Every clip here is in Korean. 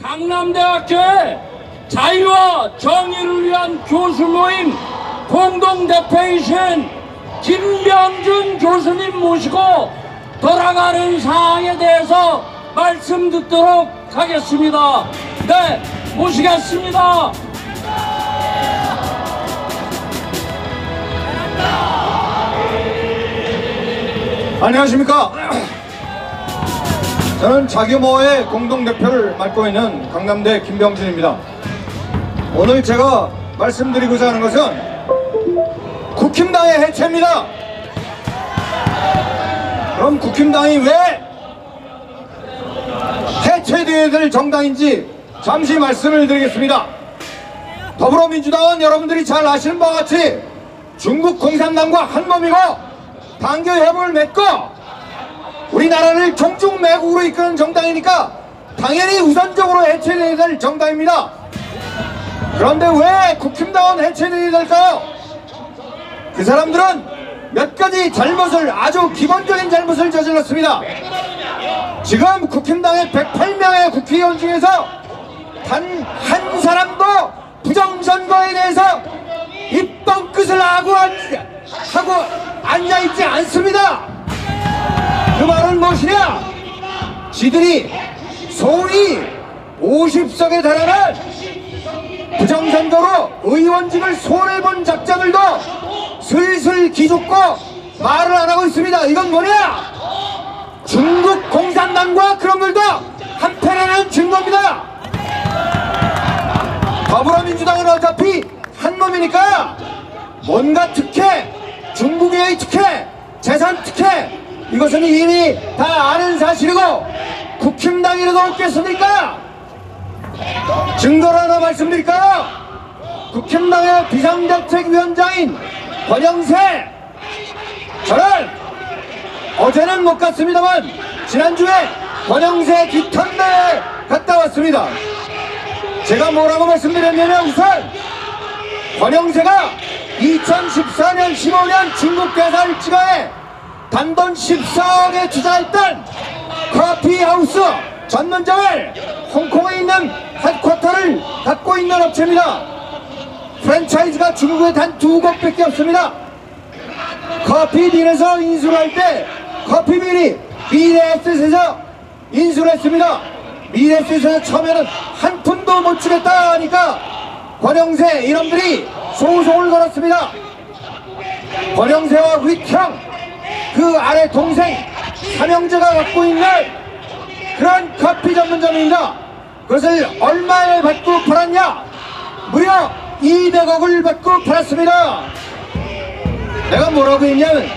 강남대학교의 자유와 정의를 위한 교수 모임 공동대표이신 김병준 교수님 모시고 돌아가는 상황에 대해서 말씀 듣도록 하겠습니다. 네, 모시겠습니다. 안녕하십니까. 저는 자규모의 공동대표를 맡고 있는 강남대 김병준입니다. 오늘 제가 말씀드리고자 하는 것은 국힘당의 해체입니다. 그럼 국힘당이 왜 해체되어야 될 정당인지 잠시 말씀을 드리겠습니다. 더불어민주당은 여러분들이 잘 아시는 바와 같이 중국 공산당과 한몸이고 당교 협약을 맺고 우리나라를 종중 매국으로 이끄는 정당이니까 당연히 우선적으로 해체되어야 될 정당입니다. 그런데 왜 국힘당은 해체되어야 될까요? 그 사람들은 몇 가지 잘못을, 아주 기본적인 잘못을 저질렀습니다. 지금 국힘당의 108명의 국회의원 중에서 단 한 사람도 부정선거에 대해서 입뻥끝을 하고 앉아있지 않습니다. 그 말은 무엇이냐? 지들이 소위 50석에 달하는 부정선거로 의원직을 손해본 작자들도 슬슬 기죽고 말을 안하고 있습니다. 이건 뭐냐? 중국 공산당과 그런 걸도 한패라는 증거입니다. 더불어민주당은 어차피 한몸이니까 뭔가 특혜, 중국의 특혜, 재산 특혜, 이것은 이미 다 아는 사실이고 국힘당이라도 없겠습니까? 증거를 하나 말씀드릴까요? 국힘당의 비상대책위원장인 권영세, 저는 어제는 못 갔습니다만 지난주에 권영세 기탄대에 갔다 왔습니다. 제가 뭐라고 말씀드렸냐면, 우선 권영세가 2014년 15년 중국 대사를 찍어해 단돈 14억에 투자했던 커피하우스 전문점을 홍콩에 있는 헤드쿼터를 갖고 있는 업체입니다. 프랜차이즈가 중국에 단 2곳밖에 없습니다. 커피빈에서 인수를 할 때 커피빈이 미래에셋에서 인수를 했습니다. 미래에셋에서 처음에는 한 푼도 못 주겠다 하니까 권영세 이놈들이 소송을 걸었습니다. 권영세와 윗형, 그 아래 동생 삼형제가 갖고 있는 그런 커피 전문점입니다. 그것을 얼마에 받고 팔았냐? 무려 200억을 받고 팔았습니다. 내가 뭐라고 했냐면,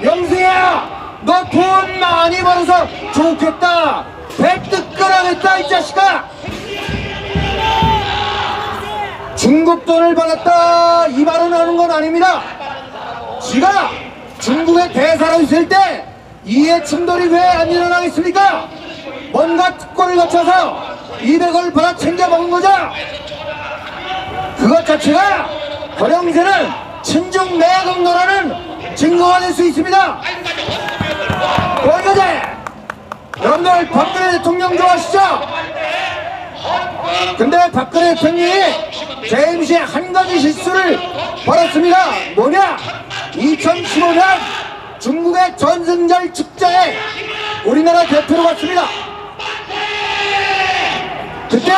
영세야, 너 돈 많이 벌어서 좋겠다, 배 뜨끈하겠다 이 자식아. 중국 돈을 받았다 이 말은 하는 건 아닙니다. 지가 중국의 대사로 있을 때 이해 충돌이 왜 안 일어나겠습니까? 뭔가 특권을 거쳐서 200억을 받아 챙겨 먹은 거죠. 그것 자체가 권영세는 친중 매국노라는 증거가 될 수 있습니다. 거기까지. 여러분들 박근혜 대통령 좋아하시죠? 근데 박근혜 대통령이 재임 시에 한 가지 실수를 벌였습니다. 뭐냐? 2015년 중국의 전승절 축제에 우리나라 대표로 갔습니다. 그때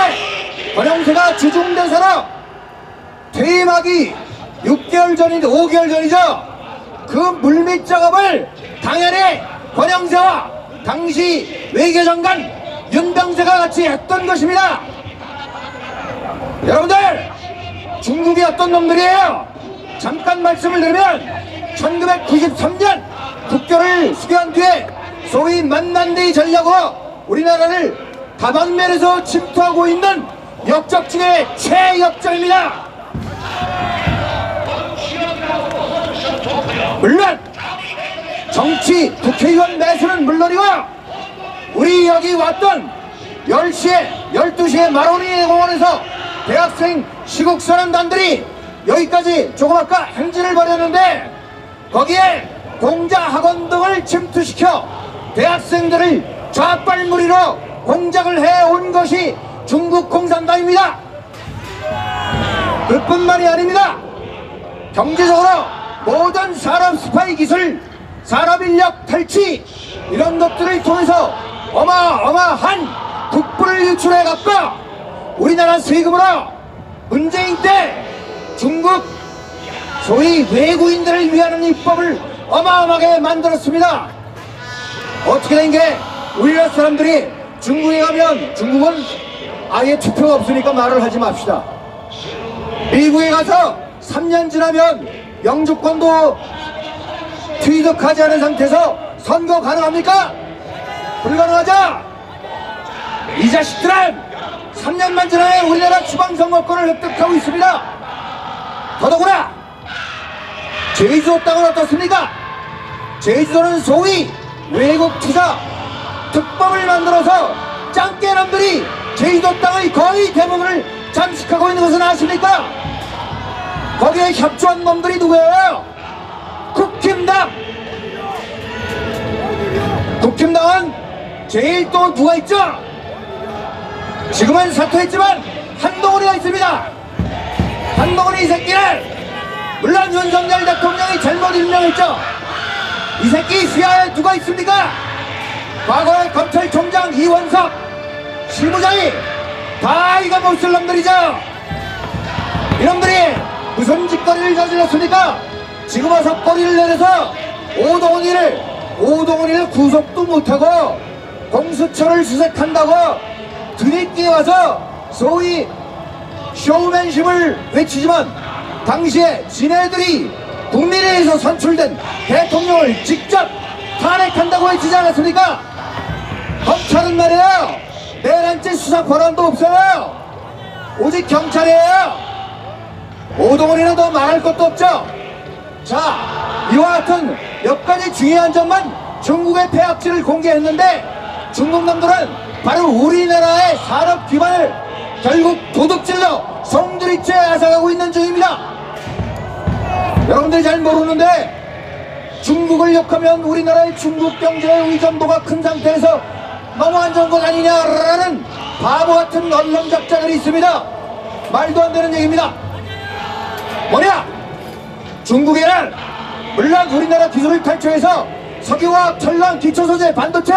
권영세가 주중대사로 퇴임하기 6개월 전인데 5개월 전이죠. 그 물밑 작업을 당연히 권영세와 당시 외교장관 윤병세가 같이 했던 것입니다. 여러분들, 중국이 어떤 놈들이에요? 잠깐 말씀을 드리면 1993년 국교를 수교한 뒤에 소위 만난데이 전략으로 우리나라를 다방면에서 침투하고 있는 역적 중에 최역적입니다. 물론 정치 국회의원 매수는 물론이고 우리 여기 왔던 10시에 12시에 마로니 공원에서 대학생 시국선언단들이 여기까지 조금 아까 행진을 벌였는데, 거기에 공자 학원 등을 침투시켜 대학생들을 좌빨무리로 공작을 해온 것이 중국 공산당입니다. 그뿐만이 아닙니다. 경제적으로 모든 산업 스파이 기술, 산업 인력 탈취 이런 것들을 통해서 어마어마한 국부를 유출해갖고 우리나라 세금으로 문재인 때 중국 소위 외국인들을 위하는 입법을 어마어마하게 만들었습니다. 어떻게 된 게 우리나라 사람들이 중국에 가면, 중국은 아예 투표가 없으니까 말을 하지 맙시다. 미국에 가서 3년 지나면 영주권도 취득하지 않은 상태에서 선거 가능합니까? 불가능하죠? 이 자식들은 3년만 지나야 우리나라 지방선거권을 획득하고 있습니다. 더더구나 제주도 땅은 어떻습니까? 제주도는 소위 외국 투자 특법을 만들어서 짱깨남들이 제주도 땅의 거의 대부분을 잠식하고 있는 것은 아십니까? 거기에 협조한 놈들이 누구예요? 국힘당! 국힘당은 제일 또 누가 있죠? 지금은 사퇴했지만 한동훈이가 있습니다. 한동훈이 이 새끼를, 물론 윤석열 대통령이 잘못 임명했죠. 이 새끼 시야에 누가 있습니까? 과거의 검찰총장 이원석, 실무장이 다 이거 못쓸 놈들이죠. 이놈들이 무슨 짓거리를 저질렀습니까? 지금 와서 꼬리를 내려서 오동훈이를 구속도 못하고 공수처를 수색한다고 들이끼 와서 소위 쇼맨십을 외치지만 당시에 지네들이 국민회에서 선출된 대통령을 직접 탄핵한다고 외치지 않았습니까? 검찰은 말이에요, 내란죄 수사 권한도 없어요. 오직 경찰이에요. 오동훈이는 더 말할 것도 없죠. 자, 이와 같은 몇 가지 중요한 점만 중국의 폐악질을 공개했는데 중국 놈들은 바로 우리나라의 산업 기반을 결국 도둑질로 송두리째 앗아가고 있는 중입니다. 여러분들이 잘 모르는데 중국을 욕하면 우리나라의 중국 경제의 의존도가 큰 상태에서 너무 안 좋은 것 아니냐라는 바보 같은 언론 작자들이 있습니다. 말도 안 되는 얘기입니다. 뭐냐? 중국에는 물론 우리나라 기술을 탈취해서 석유화학, 철강, 기초소재, 반도체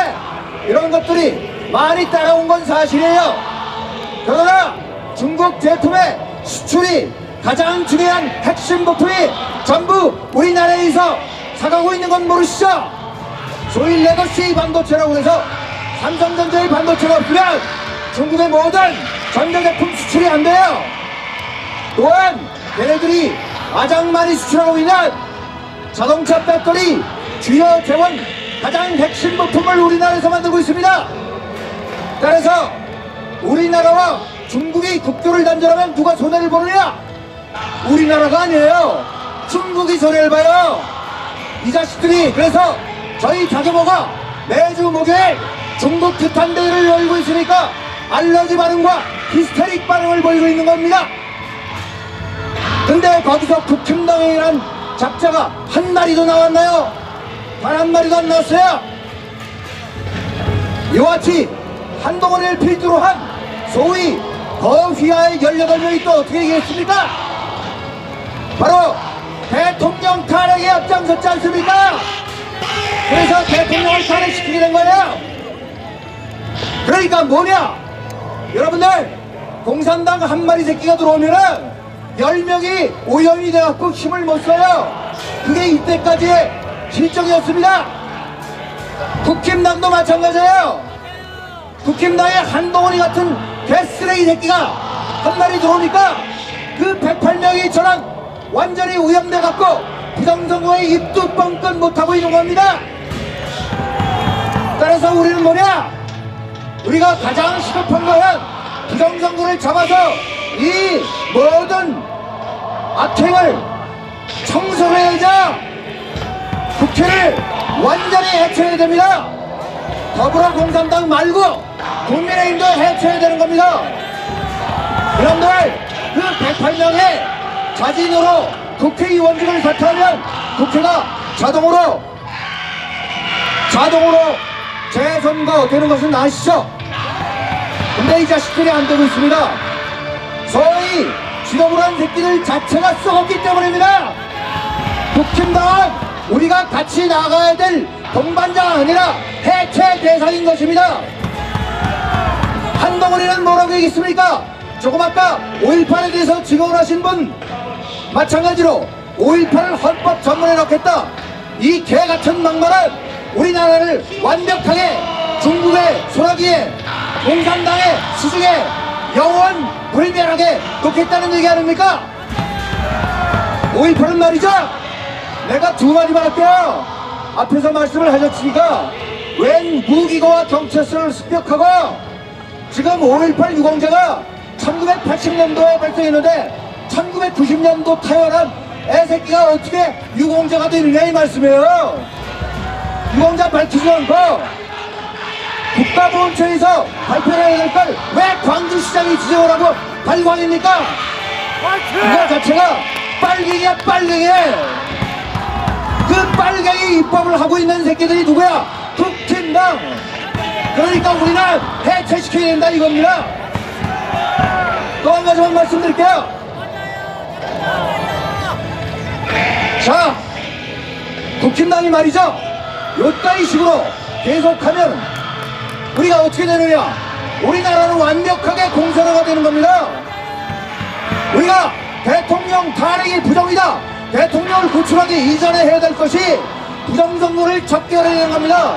이런 것들이 많이 따라온 건 사실이에요. 그러나 중국 제품의 수출이 가장 중요한 핵심 부품이 전부 우리나라에서 사가고 있는 건 모르시죠? 소위 레거시 반도체라고 해서 삼성전자의 반도체가 없으면 중국의 모든 전자제품 수출이 안 돼요. 또한 얘네들이 가장 많이 수출하고 있는 자동차 배터리, 주요 재원 가장 핵심 부품을 우리나라에서 만들고 있습니다. 그래서 우리나라와 중국이 국교를 단절하면 누가 손해를 보느냐? 우리나라가 아니에요. 중국이 손해를 봐요. 이 자식들이. 그래서 저희 자교모가 매주 목요일 중국 규탄대회를 열고 있으니까 알러지 반응과 히스테릭 반응을 보이고 있는 겁니다. 근데 거기서 국힘당이란 작자가 한 마리도 나왔나요? 단 한 마리도 안 나왔어요. 이와 같이 한동훈을 필두로 한 소위 거휘하의 18명이 또 어떻게 얘기했습니까? 바로 대통령 탄핵에 앞장섰지 않습니까? 그래서 대통령을 탄핵시키게 된 거예요. 그러니까 뭐냐? 여러분들, 공산당 한 마리 새끼가 들어오면은 10명이 오염이 돼갖고 힘을 못 써요. 그게 이때까지의 실정이었습니다. 국힘당도 마찬가지예요. 국힘당의 한동훈이 같은 개쓰레기 새끼가 한 마리 들어오니까 그 108명이 저랑 완전히 오염돼갖고 부정선거에 입도 뻥끗 못하고 있는 겁니다. 따라서 우리는 뭐냐? 우리가 가장 시급한 것은 부정선거를 잡아서 이 모든 악행을 청소해야죠. 국회를 완전히 해체해야 됩니다. 더불어공산당 말고 국민의힘도 해체해야 되는 겁니다. 여러분들, 그 108명의 자진으로 국회의원직을 사퇴하면 국회가 자동으로 재선거 되는 것은 아시죠? 근데 이 자식들이 안 되고 있습니다. 소위 지도부란 새끼들 자체가 썩었기 때문입니다. 국힘당은 우리가 같이 나가야 될 동반자가 아니라 해체 대상인 것입니다. 한동훈이는 뭐라고 얘기했습니까? 조금 아까 5.18에 대해서 지적을 하신 분 마찬가지로 5.18을 헌법 전문에 넣겠다. 이 개같은 막말은 우리나라를 완벽하게 중국의 소나기에 공산당의 수중에 영원 불멸하게 놓겠다는 얘기 아닙니까? 5.18은 말이죠. 내가 두 마디만 할게요. 앞에서 말씀을 하셨으니까 웬 무기고와 경찰서를 습격하고 지금 5.18 유공자가 1980년도에 발생했는데 1990년도 태어난 애새끼가 어떻게 유공자가 되느냐 이 말씀이에요. 유공자 밝히지 않고 국가보훈처에서 발표를 해야 될 걸 왜 광주시장이 지적을 하고 발광입니까? 그거 자체가 빨갱이야 빨갱이. 그 빨갱이 입법을 하고 있는 새끼들이 누구야? 국힘당. 그러니까 우리는 해체시켜야 된다 이겁니다. 또 한 가지만 말씀드릴게요. 자, 국힘당이 말이죠. 요따위 식으로 계속하면 우리가 어떻게 되느냐? 우리나라는 완벽하게 공산화가 되는 겁니다. 우리가 대통령 탄핵이 부정이다. 대통령을 구출하기 이전에 해야 될 것이 부정선거를 적결해야 되는 겁니다.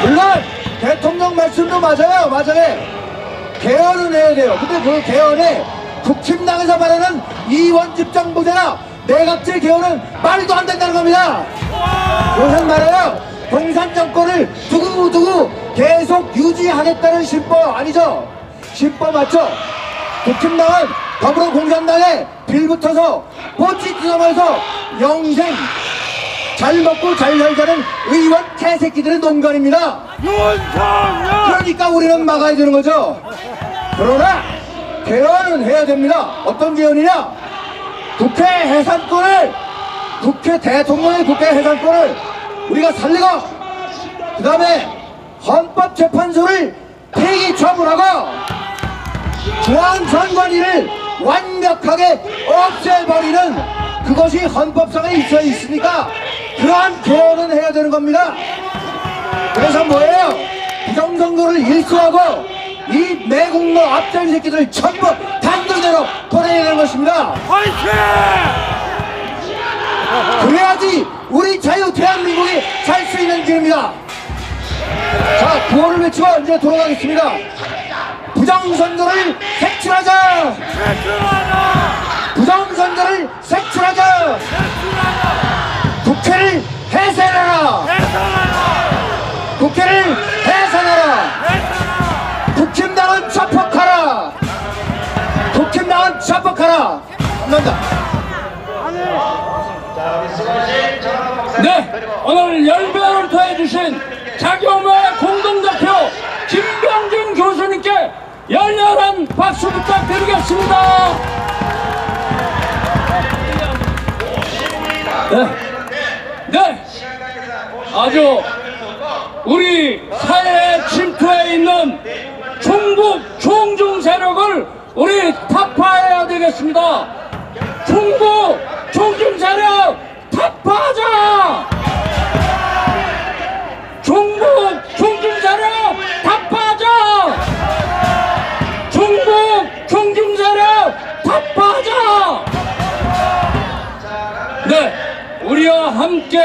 물론 대통령 말씀도 맞아요. 개헌은 해야 돼요. 근데 그 개헌에 국힘당에서 말하는 이원집정부제나 내각제 개헌은 말도 안 된다는 겁니다. 그것은 말해요. 공산정권을 두고두고 계속 유지하겠다는 신법 아니죠? 신법 맞죠? 국힘당은 더불어공산당에 빌붙어서 보치 뜯어면서 영생 잘 먹고 잘 살자는 의원 개새끼들의 농간입니다. 그러니까 우리는 막아야 되는 거죠. 그러나 개헌은 해야 됩니다. 어떤 개헌이냐? 국회 해산권을 대통령의 국회 해산권을 우리가 살리고 그 다음에 헌법재판소를 폐기 처분하고 중앙선관위를 완벽하게 없애버리는 그것이 헌법상에 있으니까 그러한 개헌은 해야 되는 겁니다. 그래서 뭐예요? 부정선거를 일수하고 이 매국노 앞잡이 새끼들 전부 단도대로 보내야 되는 것입니다. 그래야지 우리 자유 대한민국이 살 수 있는 길입니다. 자, 구호를 외치고 이제 돌아가겠습니다. 부정선거를 색출하자! 부정선거를 색출하자! 국회를 해산하라! 국회를 해산하라! 국힘당은 자폭하라! 국힘당은 자폭하라! 감사합니다. 네, 오늘 열배를 더해주신 자경의 공동대표 김병준 교수님께 열렬한 박수 부탁드리겠습니다. 네, 아주 우리 사회에 침투해 있는 중국 총중 세력을 우리 타파해야 되겠습니다. 중국 총중 세력 타파하자! 중국 총중 세력 타파하자! 중국 총중 세력 타파하자! 네, 우리와 함께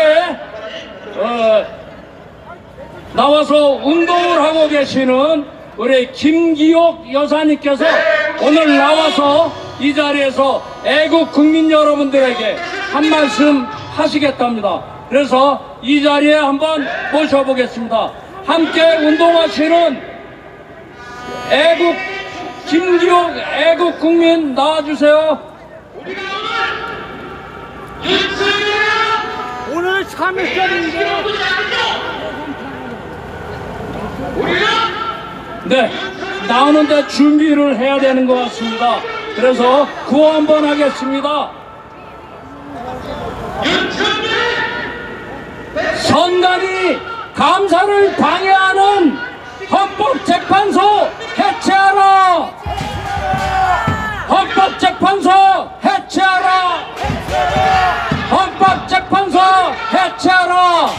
나와서 운동을 하고 계시는 우리 김기옥 여사님께서 오늘 나와서 이 자리에서 애국 국민 여러분들에게 한 말씀 하시겠답니다. 그래서 이 자리에 한번 모셔보겠습니다. 함께 운동하시는 애국 김기옥 애국 국민 나와주세요. 오늘 3일절인데 네, 나오는데 준비를 해야 되는 것 같습니다. 그래서 구호 한번 하겠습니다. 선관위 감사를 방해하는 헌법재판소 해체하라! 헌법재판소 해체하라! 헌법재판소 해체하라!